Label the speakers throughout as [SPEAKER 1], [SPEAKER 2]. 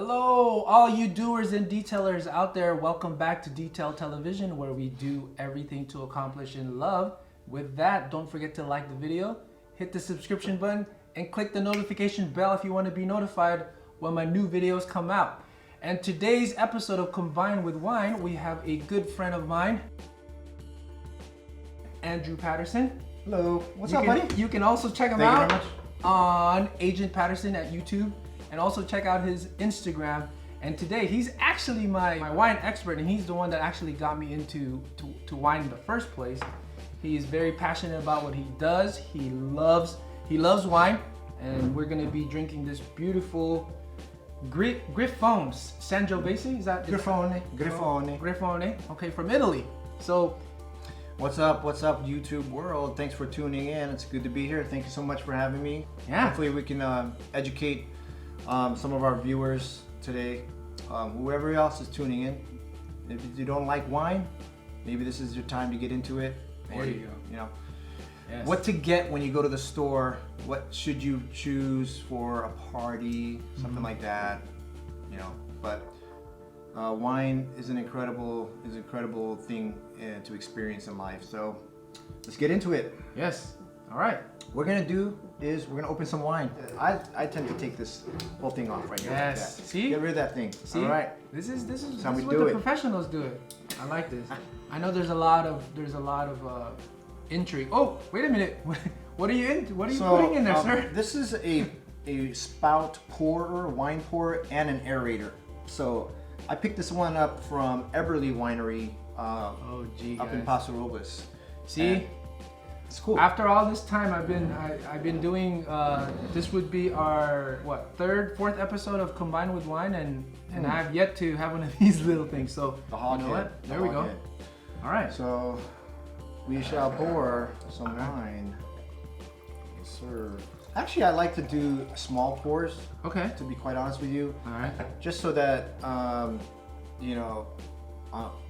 [SPEAKER 1] Hello, all you doers and detailers out there. Welcome back to Detail Television, where we do everything to accomplish in love. With that, don't forget to like the video, hit the subscription button, and click the notification bell if you want to be notified when my new videos come out. And today's episode of Combined with Wine, we have a good friend of mine, Andrew Patterson.
[SPEAKER 2] Hello. What's up, buddy?
[SPEAKER 1] You can also check him
[SPEAKER 2] Thank you
[SPEAKER 1] out
[SPEAKER 2] very much.
[SPEAKER 1] on Agent Patterson at YouTube, and also check out his Instagram. And today he's actually my wine expert, and he's the one that actually got me into wine in the first place. He is very passionate about what he does. He loves wine, and we're gonna be drinking this beautiful Grifone Sangiovese. Is that Grifone? Okay, from Italy. So
[SPEAKER 2] What's up, YouTube world? Thanks for tuning in. It's good to be here. Thank you so much for having me.
[SPEAKER 1] Yeah.
[SPEAKER 2] Hopefully we can educate some of our viewers today. Whoever else is tuning in. If you don't like wine, maybe this is your time to get into it.
[SPEAKER 1] There you go.
[SPEAKER 2] You know,
[SPEAKER 1] yes.
[SPEAKER 2] what to get when you go to the store. What should you choose for a party? Something like that. You know, but wine is an incredible thing to experience in life. So let's get into it.
[SPEAKER 1] Yes. All right.
[SPEAKER 2] What we're gonna do is we're gonna open some wine. I tend to take this whole thing off right here.
[SPEAKER 1] Yes.
[SPEAKER 2] Like that.
[SPEAKER 1] See?
[SPEAKER 2] Get rid of that thing.
[SPEAKER 1] See?
[SPEAKER 2] All right.
[SPEAKER 1] This is
[SPEAKER 2] how we
[SPEAKER 1] what
[SPEAKER 2] do
[SPEAKER 1] the
[SPEAKER 2] it.
[SPEAKER 1] professionals do it. I like this. I know there's a lot of intrigue. Oh, wait a minute. What are you putting in there, sir?
[SPEAKER 2] This is a spout pourer, wine pourer, and an aerator. So I picked this one up from Eberly Winery up in Paso Robles.
[SPEAKER 1] See?
[SPEAKER 2] And it's cool.
[SPEAKER 1] After all this time, I've been doing. This would be our fourth episode of Combined with Wine, and I have yet to have one of these little things. So
[SPEAKER 2] The hog
[SPEAKER 1] you know
[SPEAKER 2] head.
[SPEAKER 1] what? There we go.
[SPEAKER 2] Head.
[SPEAKER 1] All right.
[SPEAKER 2] So we shall pour some wine. Yes, sir. Actually, I like to do small pours.
[SPEAKER 1] Okay.
[SPEAKER 2] To be quite honest with you,
[SPEAKER 1] All right.
[SPEAKER 2] just so that you know,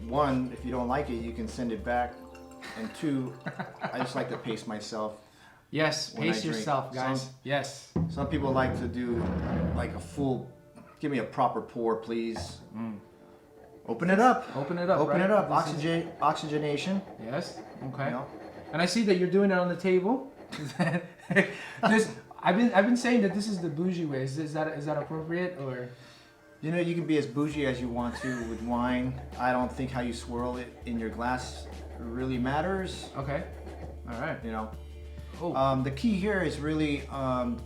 [SPEAKER 2] one, if you don't like it, you can send it back, and two, I just like to pace myself.
[SPEAKER 1] Yes.
[SPEAKER 2] When I
[SPEAKER 1] Pace
[SPEAKER 2] drink.
[SPEAKER 1] yourself, guys. Yes.
[SPEAKER 2] Some people like to do like a full. Give me a proper pour, please. Open it up.
[SPEAKER 1] Open it up.
[SPEAKER 2] Open
[SPEAKER 1] right?
[SPEAKER 2] it up.
[SPEAKER 1] This is-
[SPEAKER 2] Oxygenation.
[SPEAKER 1] Yes. Okay.
[SPEAKER 2] You know?
[SPEAKER 1] And I see that you're doing it on the table. I've been saying that this is the bougie way. Is that appropriate or?
[SPEAKER 2] You know, you can be as bougie as you want to with wine. I don't think how you swirl it in your glass really matters.
[SPEAKER 1] Okay. All right.
[SPEAKER 2] You know.
[SPEAKER 1] Oh.
[SPEAKER 2] The key here is really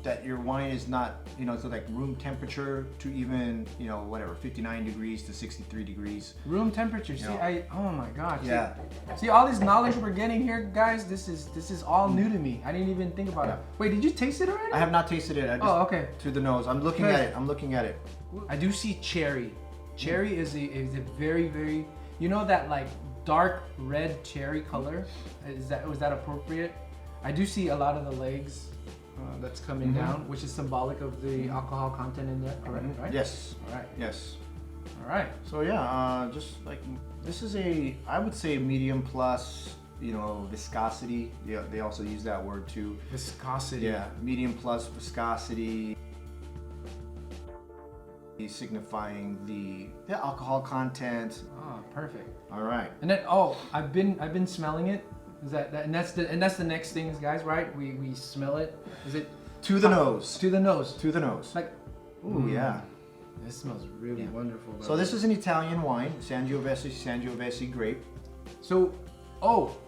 [SPEAKER 2] that your wine is not, you know, so like room temperature to even, you know, whatever, 59 degrees to 63 degrees.
[SPEAKER 1] Room temperature. See,
[SPEAKER 2] Yeah.
[SPEAKER 1] oh my God.
[SPEAKER 2] Yeah.
[SPEAKER 1] See all this knowledge we're getting here, guys. This is all new to me. I didn't even think about it. Wait, did you taste it already?
[SPEAKER 2] I have not tasted it. I just,
[SPEAKER 1] okay.
[SPEAKER 2] To the nose. I'm looking at it. I'm looking at it.
[SPEAKER 1] I do see cherry. Cherry is a very, very, you know, that like dark red cherry color. Was that appropriate? I do see a lot of the legs that's coming down, which is symbolic of the alcohol content in there, correct? Right?
[SPEAKER 2] Yes.
[SPEAKER 1] All right.
[SPEAKER 2] Yes.
[SPEAKER 1] All right.
[SPEAKER 2] So yeah, just like this is I would say medium plus, you know, viscosity. Yeah, they also use that word too.
[SPEAKER 1] Viscosity.
[SPEAKER 2] Yeah, medium plus viscosity, signifying the alcohol content.
[SPEAKER 1] Oh, perfect.
[SPEAKER 2] All right.
[SPEAKER 1] And then I've been smelling it. Is that and that's the next thing, guys, right? We smell it. Is it
[SPEAKER 2] To the nose.
[SPEAKER 1] to the nose?
[SPEAKER 2] To the nose.
[SPEAKER 1] Like,
[SPEAKER 2] Ooh, yeah.
[SPEAKER 1] This smells really wonderful. Bro.
[SPEAKER 2] So this is an Italian wine, Sangiovese grape.
[SPEAKER 1] So,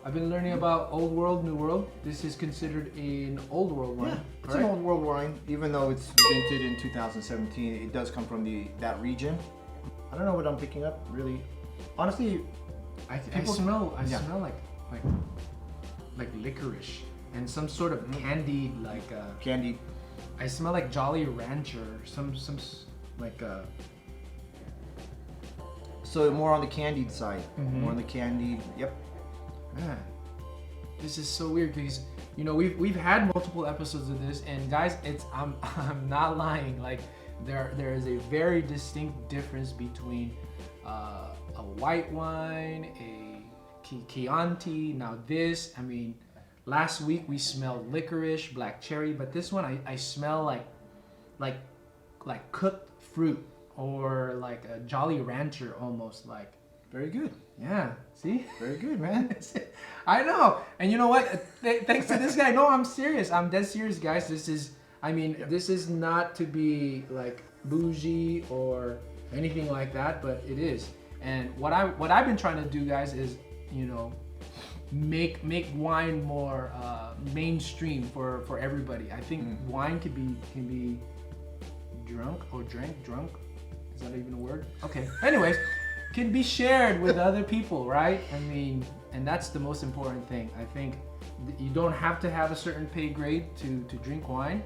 [SPEAKER 1] I've been learning about Old World, New World. This is considered an Old World wine.
[SPEAKER 2] Yeah, it's
[SPEAKER 1] correct?
[SPEAKER 2] an old world wine. Even though it's minted in 2017, it does come from that region. I don't know what I'm picking up, really. Honestly,
[SPEAKER 1] I
[SPEAKER 2] people-
[SPEAKER 1] smell
[SPEAKER 2] yeah.
[SPEAKER 1] like licorice and some sort of candied
[SPEAKER 2] candy.
[SPEAKER 1] I smell like Jolly Rancher, some like
[SPEAKER 2] So more on the candied side.
[SPEAKER 1] Mhm.
[SPEAKER 2] More on the candied. Yep.
[SPEAKER 1] man. This is so weird because you know we've had multiple episodes of this, and guys, I'm not lying. Like there is a very distinct difference between a white wine, a Chianti. Now this, I mean, last week we smelled licorice, black cherry, but this one I smell like cooked fruit. or like a Jolly Rancher almost like.
[SPEAKER 2] Very good.
[SPEAKER 1] Yeah, see?
[SPEAKER 2] Very good, man.
[SPEAKER 1] I know. And you know what? Thanks to this guy. No, I'm serious. I'm dead serious, guys. This is, this is not to be like bougie or anything like that, but it is. And what I've been trying to do, guys, is, make wine more mainstream for everybody. I think wine can be drunk. Is that even a word? Okay. Anyways, can be shared with other people, right? And that's the most important thing. I think you don't have to have a certain pay grade to drink wine.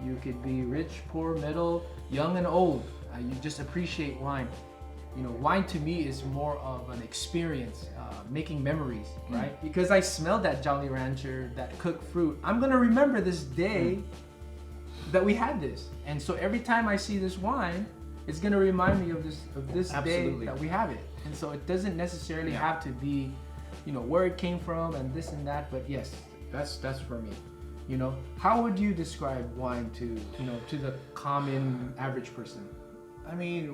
[SPEAKER 1] You could be rich, poor, middle, young and old. You just appreciate wine. Wine to me is more of an experience, making memories, right? Because I smelled that Jolly Rancher, that cooked fruit. I'm gonna remember this day that we had this. And so every time I see this wine, it's gonna remind me of this day that we have it. And so it doesn't necessarily have to be, where it came from and this and that. But yes, that's for me. How would you describe wine to the common average person?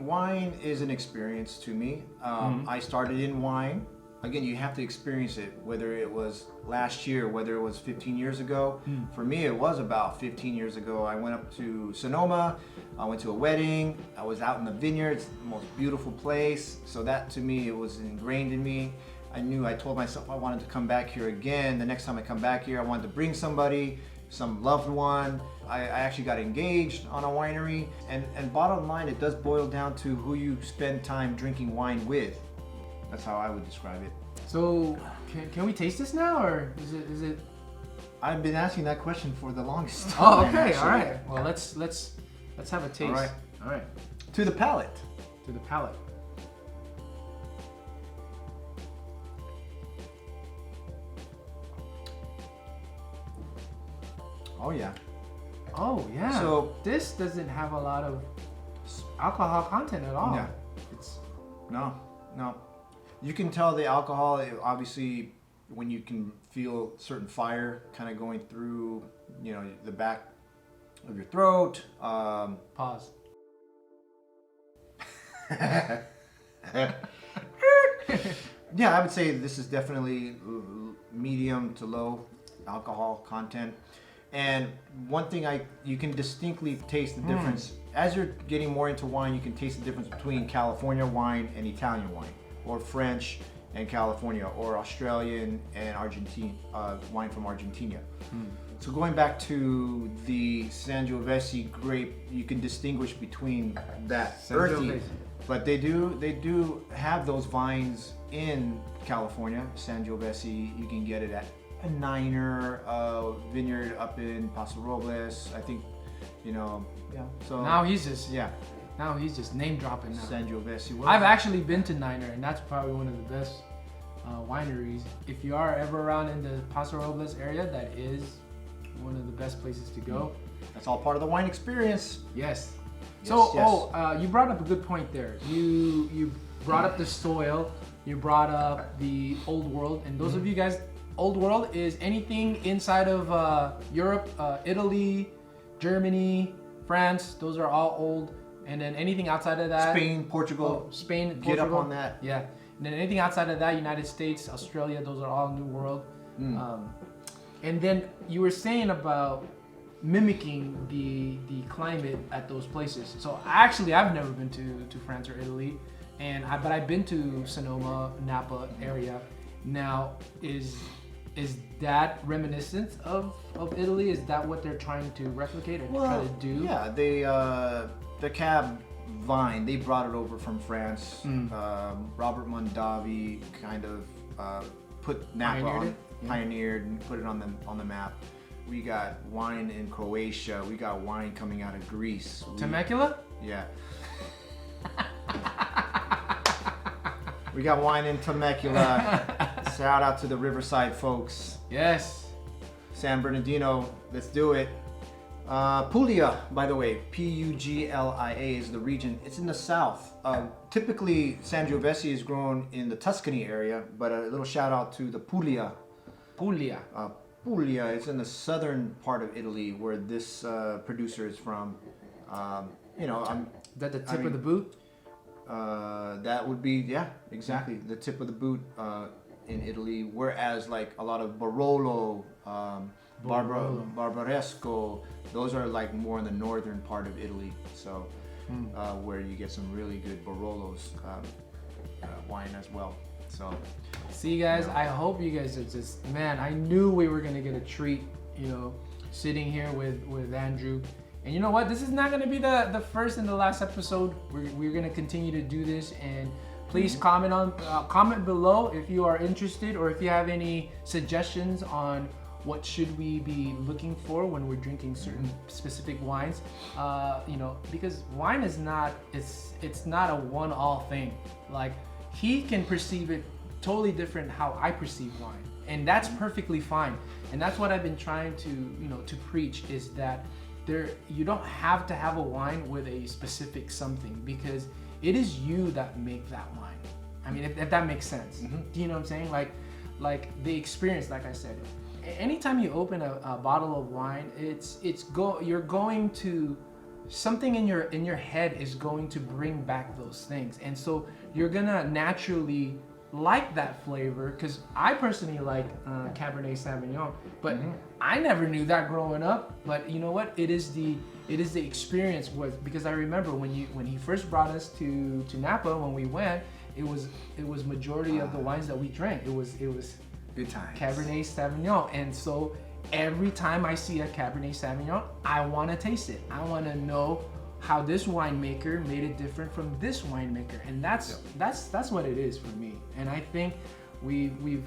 [SPEAKER 2] Wine is an experience to me. I started in wine. Again, you have to experience it, whether it was last year, whether it was 15 years ago. For me, it was about 15 years ago. I went up to Sonoma. I went to a wedding. I was out in the vineyards, the most beautiful place. So that to me, it was ingrained in me. I told myself I wanted to come back here again. The next time I come back here, I wanted to bring somebody, some loved one. I actually got engaged on a winery. And bottom line, it does boil down to who you spend time drinking wine with. That's how I would describe it.
[SPEAKER 1] So, can we taste this now, or is it?
[SPEAKER 2] I've been asking that question for the longest time.
[SPEAKER 1] Oh, okay,
[SPEAKER 2] actually.
[SPEAKER 1] all right. Well, let's have a taste. All right.
[SPEAKER 2] To the palate.
[SPEAKER 1] To the palate.
[SPEAKER 2] Oh yeah.
[SPEAKER 1] Oh yeah. So this doesn't have a lot of alcohol content at all.
[SPEAKER 2] Yeah. No. You can tell the alcohol, obviously, when you can feel certain fire kind of going through, the back of your throat.
[SPEAKER 1] Pause.
[SPEAKER 2] Yeah, I would say this is definitely medium to low alcohol content. And one thing you can distinctly taste the difference. As you're getting more into wine, you can taste the difference between California wine and Italian wine, or French and California, or Australian and Argentine wine from Argentina. So going back to the Sangiovese grape, you can distinguish between that earthy, but they do have those vines in California. Sangiovese, you can get it at a Niner vineyard up in Paso Robles. I think, So
[SPEAKER 1] now he's just name dropping now.
[SPEAKER 2] Sangiovese.
[SPEAKER 1] I've actually been to Niner, and that's probably one of the best wineries. If you are ever around in the Paso Robles area, that is one of the best places to go.
[SPEAKER 2] That's all part of the wine experience.
[SPEAKER 1] Yes.
[SPEAKER 2] Yes.
[SPEAKER 1] You brought up a good point there. You brought up the soil. You brought up the old world, and those of you guys, old world is anything inside of Europe, Italy, Germany, France. Those are all old. And then anything outside of that,
[SPEAKER 2] Spain, Portugal.
[SPEAKER 1] Portugal.
[SPEAKER 2] Get up on that.
[SPEAKER 1] Yeah. And then anything outside of that, United States, Australia, those are all New World. And then you were saying about mimicking the climate at those places. So actually, I've never been to France or Italy, but I've been to Sonoma, Napa area. Now, is that reminiscent of Italy? Is that what they're trying to replicate or try to do?
[SPEAKER 2] Yeah, the Cab vine, they brought it over from France. Robert Mondavi kind of put Napa pioneered and put it on the map. We got wine in Croatia. We got wine coming out of Greece.
[SPEAKER 1] Temecula?
[SPEAKER 2] Yeah. We got wine in Temecula. Shout out to the Riverside folks.
[SPEAKER 1] Yes.
[SPEAKER 2] San Bernardino, let's do it. Puglia, by the way, Puglia is the region. It's in the south. Typically, Sangiovese is grown in the Tuscany area, but a little shout out to the Puglia.
[SPEAKER 1] Puglia.
[SPEAKER 2] Puglia, it's in the southern part of Italy where this producer is from.
[SPEAKER 1] Is that the tip of the boot?
[SPEAKER 2] that would be, yeah, exactly, the tip of the boot in Italy. Whereas like a lot of Barolo, Barbaresco, those are like more in the northern part of Italy. So where you get some really good Barolos wine as well. So
[SPEAKER 1] see guys, I hope you guys are just, man, I knew we were gonna get a treat, sitting here with Andrew. And you know what? This is not going to be the first and the last episode. We're going to continue to do this, and please comment below if you are interested, or if you have any suggestions on what should we be looking for when we're drinking certain specific wines. Because wine is not, it's not a one-all thing. Like, he can perceive it totally different how I perceive wine, and that's perfectly fine. And that's what I've been trying to preach, is that you don't have to have a wine with a specific something, because it is you that make that wine. I mean, if that makes sense. Do you know what I'm saying? Like the experience, like I said, anytime you open a bottle of wine, you're going to, something in your head is going to bring back those things, and so you're gonna naturally like that flavor. Because I personally like Cabernet Sauvignon, but I never knew that growing up. But you know what? It is the experience. Because I remember when he first brought us to Napa, when we went, it was majority of the wines that we drank. It was
[SPEAKER 2] good times.
[SPEAKER 1] Cabernet Sauvignon, and so every time I see a Cabernet Sauvignon, I want to taste it. I want to know how this winemaker made it different from this winemaker, and that's what it is for me. And I think we've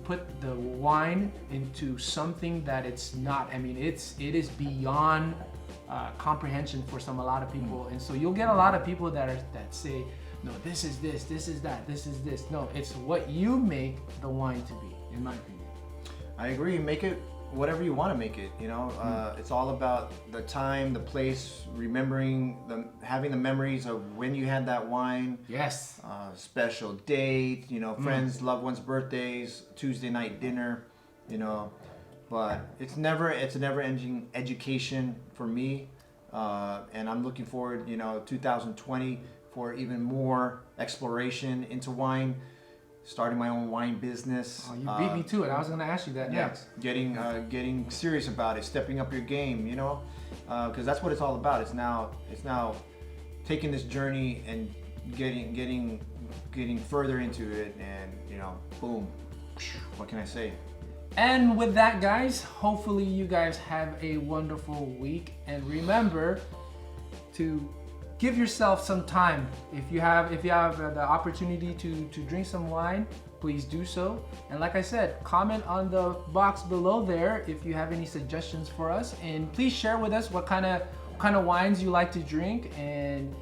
[SPEAKER 1] put the wine into something that it's not. I mean, it is beyond comprehension for a lot of people. And so you'll get a lot of people that say, no, this is this is that, this is this. No, it's what you make the wine to be, in my opinion.
[SPEAKER 2] I agree. Make it whatever you want to make it. It's all about the time, the place, remembering having the memories of when you had that wine.
[SPEAKER 1] Yes.
[SPEAKER 2] Special date, friends, loved ones' birthdays, Tuesday night dinner, but it's a never-ending education for me, and I'm looking forward, 2020, for even more exploration into wine. Starting my own wine business.
[SPEAKER 1] Oh, you beat me to it. I was going to ask you that next.
[SPEAKER 2] Getting serious about it, stepping up your game, because that's what it's all about. It's now taking this journey and getting further into it, and boom. What can I say?
[SPEAKER 1] And with that, guys, hopefully you guys have a wonderful week, and remember to give yourself some time. If you have the opportunity to drink some wine, please do so. And like I said, comment on the box below there if you have any suggestions for us, and please share with us what kind of wines you like to drink, and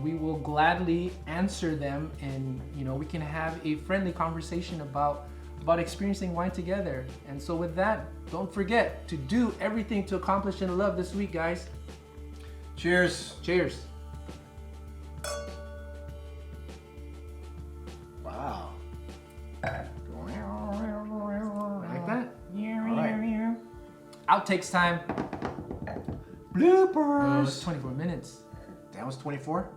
[SPEAKER 1] we will gladly answer them, and we can have a friendly conversation about experiencing wine together. And so with that, don't forget to do everything to accomplish and love this week, guys.
[SPEAKER 2] Cheers.
[SPEAKER 1] Cheers.
[SPEAKER 2] Wow.
[SPEAKER 1] Like that?
[SPEAKER 2] All right.
[SPEAKER 1] Outtakes time.
[SPEAKER 2] Bloopers.
[SPEAKER 1] It was 24 minutes.
[SPEAKER 2] That was 24?